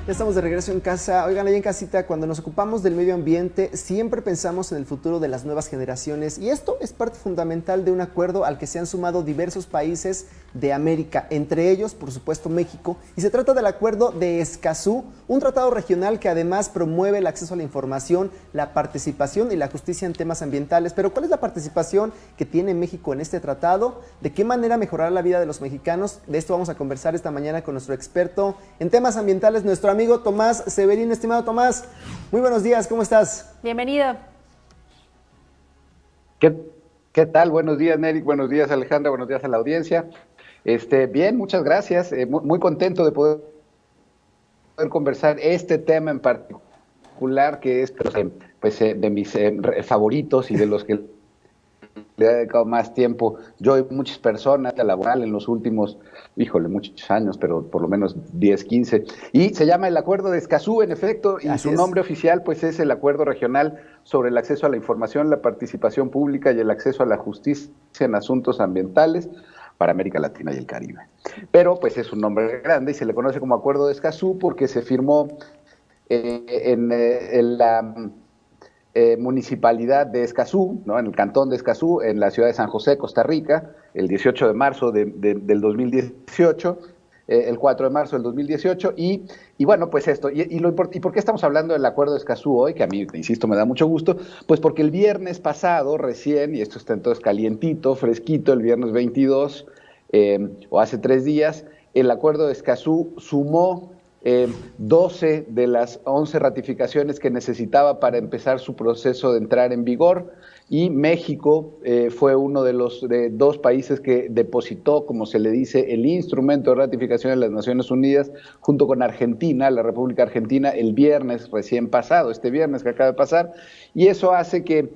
Ya estamos de regreso en casa. Oigan, ahí en casita, cuando nos ocupamos del medio ambiente, siempre pensamos en el futuro de las nuevas generaciones y esto es parte fundamental de un acuerdo al que se han sumado diversos países de América, entre ellos, por supuesto, México, y se trata del Acuerdo de Escazú, un tratado regional que además promueve el acceso a la información, la participación y la justicia en temas ambientales. Pero ¿cuál es la participación que tiene México en este tratado? ¿De qué manera mejorar la vida de los mexicanos? De esto vamos a conversar esta mañana con nuestro experto en temas ambientales, nuestro amigo Tomás Severino. Estimado Tomás, muy buenos días, ¿cómo estás? Bienvenido. ¿Qué tal? Buenos días, Nery, buenos días, Alejandra, buenos días a la audiencia. Bien, muchas gracias, muy contento de poder conversar este tema en particular, que es de mis favoritos y de los que le he dedicado más tiempo yo y muchas personas a laboral en los últimos, muchos años, pero por lo menos 10, 15, y se llama el Acuerdo de Escazú, en efecto, y su nombre oficial pues es el Acuerdo Regional sobre el acceso a la información, la participación pública y el acceso a la justicia en asuntos ambientales para América Latina y el Caribe. Pero pues es un nombre grande y se le conoce como Acuerdo de Escazú porque se firmó en la municipalidad de Escazú, ¿no? En el cantón de Escazú, en la ciudad de San José, Costa Rica, el 18 de marzo del 2018, el 4 de marzo del 2018, y bueno, pues esto, ¿y por qué estamos hablando del Acuerdo de Escazú hoy? Que a mí, insisto, me da mucho gusto, pues porque el viernes pasado, recién, y esto está entonces calientito, fresquito, el viernes 22, o hace 3 días, el Acuerdo de Escazú sumó 12 de las 11 ratificaciones que necesitaba para empezar su proceso de entrar en vigor, y México fue uno de los 2 países que depositó, como se le dice, el instrumento de ratificación de las Naciones Unidas, junto con Argentina, la República Argentina, el viernes recién pasado, este viernes que acaba de pasar, y eso hace que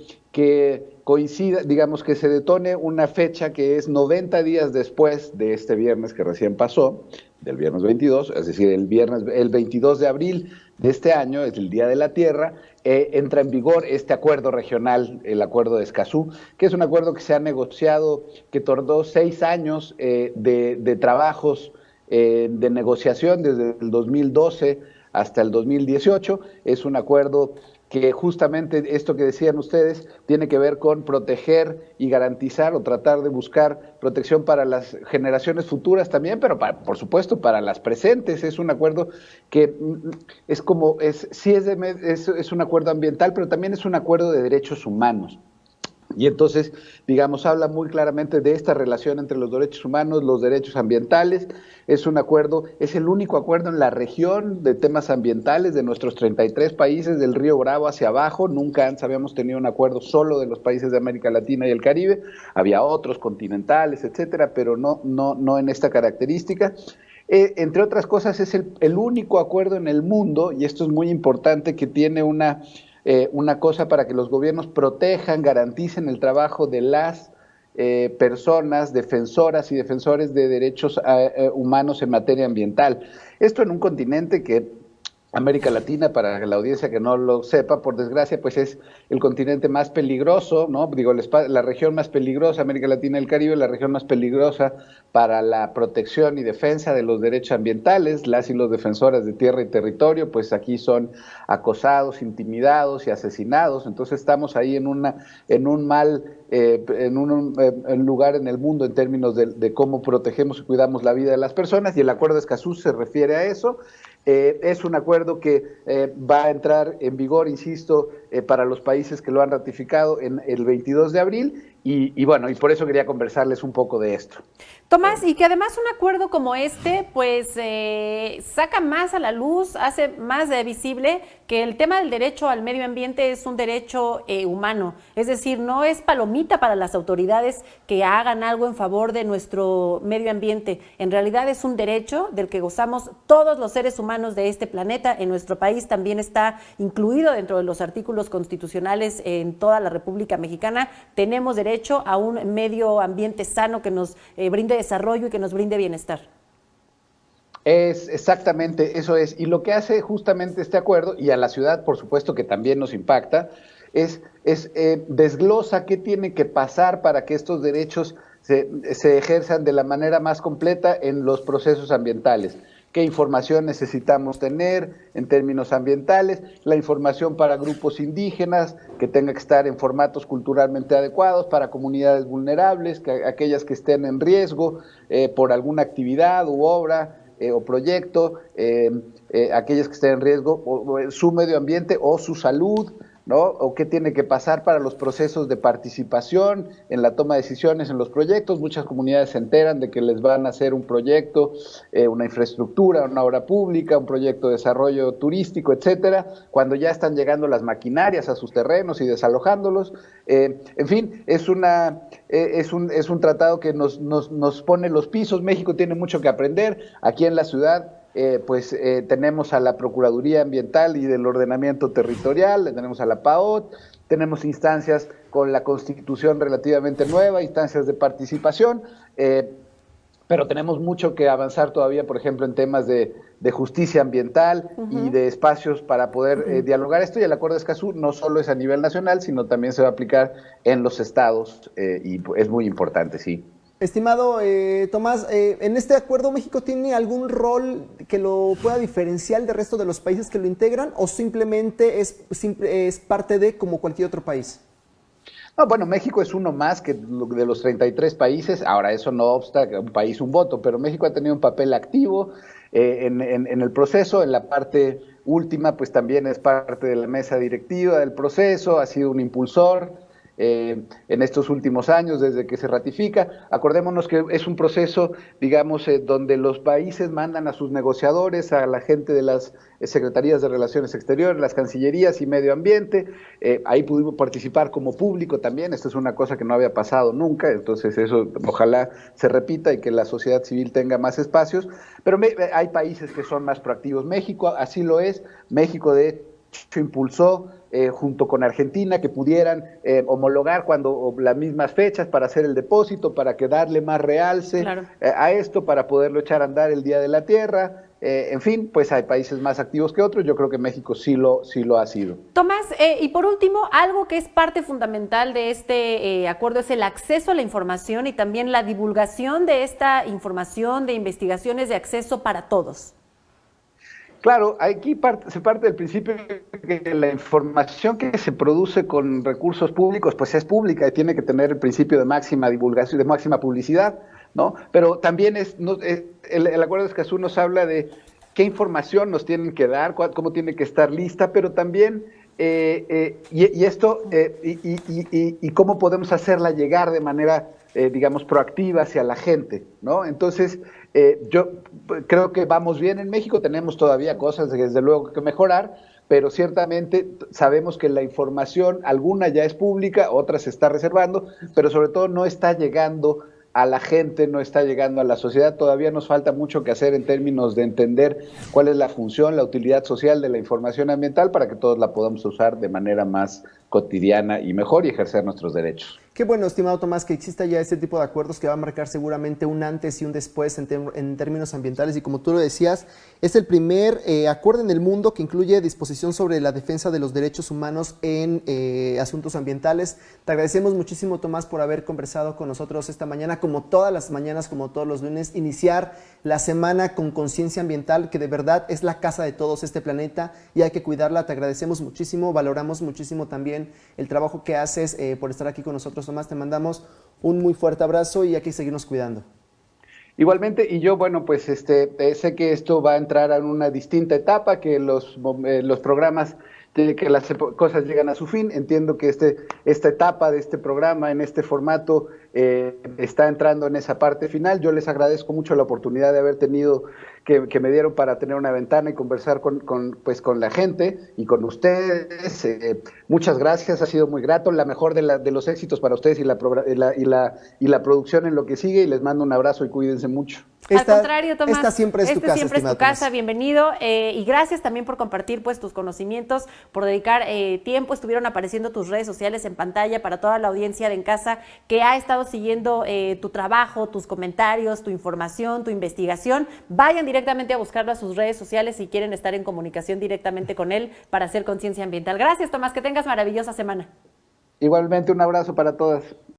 coincida, digamos, que se detone una fecha que es 90 días después de este viernes que recién pasó, del viernes 22, es decir, el 22 de abril de este año, es el Día de la Tierra, entra en vigor este acuerdo regional, el Acuerdo de Escazú, que es un acuerdo que se ha negociado, que tardó 6 años de trabajos de negociación desde el 2012 hasta el 2018, es un acuerdo que justamente esto que decían ustedes tiene que ver con proteger y garantizar o tratar de buscar protección para las generaciones futuras también, pero por supuesto para las presentes. Es un acuerdo que es un acuerdo ambiental, pero también es un acuerdo de derechos humanos. Y entonces, digamos, habla muy claramente de esta relación entre los derechos humanos, los derechos ambientales. Es un acuerdo, es el único acuerdo en la región de temas ambientales de nuestros 33 países del Río Bravo hacia abajo. Nunca antes habíamos tenido un acuerdo solo de los países de América Latina y el Caribe. Había otros continentales, etcétera, pero no en esta característica. Entre otras cosas, es el único acuerdo en el mundo, y esto es muy importante, que tiene una cosa para que los gobiernos protejan, garanticen el trabajo de las personas defensoras y defensores de derechos humanos en materia ambiental. Esto en un continente que América Latina, para la audiencia que no lo sepa, por desgracia, pues es el continente más peligroso, ¿no? Digo, la región más peligrosa, América Latina y el Caribe, la región más peligrosa para la protección y defensa de los derechos ambientales. Las y los defensoras de tierra y territorio, pues aquí son acosados, intimidados y asesinados. Entonces estamos ahí en un lugar en el mundo en términos de cómo protegemos y cuidamos la vida de las personas, y el Acuerdo de Escazú se refiere a eso. Es un acuerdo que va a entrar en vigor, insisto, para los países que lo han ratificado en el 22 de abril, y bueno, y por eso quería conversarles un poco de esto. Tomás, y que además un acuerdo como este, pues saca más a la luz, hace más visible que el tema del derecho al medio ambiente es un derecho humano, es decir, no es palomita para las autoridades que hagan algo en favor de nuestro medio ambiente, en realidad es un derecho del que gozamos todos los seres humanos de este planeta. En nuestro país también está incluido dentro de los artículos constitucionales en toda la República Mexicana. Tenemos derecho a un medio ambiente sano que nos brinde desarrollo y que nos brinde bienestar. Es exactamente, eso es. Y lo que hace justamente este acuerdo, y a la ciudad, por supuesto, que también nos impacta, es desglosa qué tiene que pasar para que estos derechos se ejerzan de la manera más completa en los procesos ambientales. qué información necesitamos tener en términos ambientales, la información para grupos indígenas, que tenga que estar en formatos culturalmente adecuados, para comunidades vulnerables, aquellas que estén en riesgo por alguna actividad u obra o proyecto, aquellas que estén en riesgo, o su medio ambiente o su salud, ¿no? O qué tiene que pasar para los procesos de participación en la toma de decisiones en los proyectos. Muchas comunidades se enteran de que les van a hacer un proyecto, una infraestructura, una obra pública, un proyecto de desarrollo turístico, etcétera, cuando ya están llegando las maquinarias a sus terrenos y desalojándolos. En fin, es un tratado que nos pone los pisos. México tiene mucho que aprender. Aquí en la ciudad tenemos a la Procuraduría Ambiental y del Ordenamiento Territorial, tenemos a la PAOT, tenemos instancias con la Constitución relativamente nueva, instancias de participación, pero tenemos mucho que avanzar todavía, por ejemplo, en temas de justicia ambiental y de espacios para poder dialogar esto, y el Acuerdo de Escazú no solo es a nivel nacional, sino también se va a aplicar en los estados, y es muy importante, sí. Estimado Tomás, ¿en este acuerdo México tiene algún rol que lo pueda diferenciar del resto de los países que lo integran, o simplemente es parte de como cualquier otro país? No, bueno, México es uno más que de los 33 países. Ahora, eso no obsta que un país un voto, pero México ha tenido un papel activo en el proceso. En la parte última, pues también es parte de la mesa directiva del proceso, ha sido un impulsor en estos últimos años, desde que se ratifica. Acordémonos que es un proceso, digamos, donde los países mandan a sus negociadores, a la gente de las secretarías de Relaciones Exteriores, las cancillerías y medio ambiente. Ahí pudimos participar como público también. Esto es una cosa que no había pasado nunca, entonces eso ojalá se repita y que la sociedad civil tenga más espacios. Pero hay países que son más proactivos. México así lo es. México de hecho impulsó junto con Argentina que pudieran homologar las mismas fechas para hacer el depósito, para que darle más realce a esto, para poderlo echar a andar el Día de la Tierra. En fin, pues hay países más activos que otros. Yo creo que México sí lo ha sido. Tomás, y por último, algo que es parte fundamental de este acuerdo es el acceso a la información y también la divulgación de esta información, de investigaciones de acceso para todos. Claro, aquí se parte del principio que la información que se produce con recursos públicos pues es pública y tiene que tener el principio de máxima divulgación, de máxima publicidad, ¿no? Pero también el Acuerdo de Escazú nos habla de qué información nos tienen que dar, cómo tiene que estar lista, pero también cómo podemos hacerla llegar de manera digamos, proactiva hacia la gente, ¿no? Entonces, yo creo que vamos bien en México, tenemos todavía cosas, desde luego, que mejorar, pero ciertamente sabemos que la información, alguna ya es pública, otra se está reservando, pero sobre todo no está llegando a la gente, no está llegando a la sociedad. Todavía nos falta mucho que hacer en términos de entender cuál es la función, la utilidad social de la información ambiental para que todos la podamos usar de manera más cotidiana y mejor y ejercer nuestros derechos. Qué bueno, estimado Tomás, que exista ya este tipo de acuerdos que va a marcar seguramente un antes y un después en términos ambientales, y como tú lo decías, es el primer acuerdo en el mundo que incluye disposición sobre la defensa de los derechos humanos en asuntos ambientales. Te agradecemos muchísimo, Tomás, por haber conversado con nosotros esta mañana, como todas las mañanas, como todos los lunes, iniciar la semana con conciencia ambiental, que de verdad es la casa de todos este planeta y hay que cuidarla. Te agradecemos muchísimo, valoramos muchísimo también el trabajo que haces por estar aquí con nosotros, Tomás. Te mandamos un muy fuerte abrazo y hay que seguirnos cuidando. Igualmente, y yo, bueno, pues sé que esto va a entrar en una distinta etapa, que los programas, que las cosas llegan a su fin. Entiendo que esta etapa de este programa, en este formato, está entrando en esa parte final. Yo les agradezco mucho la oportunidad de haber tenido, que me dieron para tener una ventana y conversar con la gente y con ustedes. Muchas gracias, ha sido muy grato. La mejor de los éxitos para ustedes y la producción en lo que sigue, y les mando un abrazo y cuídense mucho. Al contrario, Tomás, esta siempre es tu casa, siempre es tu casa, bienvenido, y gracias también por compartir pues tus conocimientos, por dedicar tiempo. Estuvieron apareciendo tus redes sociales en pantalla para toda la audiencia de En Casa que ha estado siguiendo tu trabajo, tus comentarios, tu información, tu investigación. Vayan directamente a buscarlo a sus redes sociales si quieren estar en comunicación directamente con él para hacer conciencia ambiental. Gracias, Tomás, que tengas maravillosa semana. Igualmente, un abrazo para todas.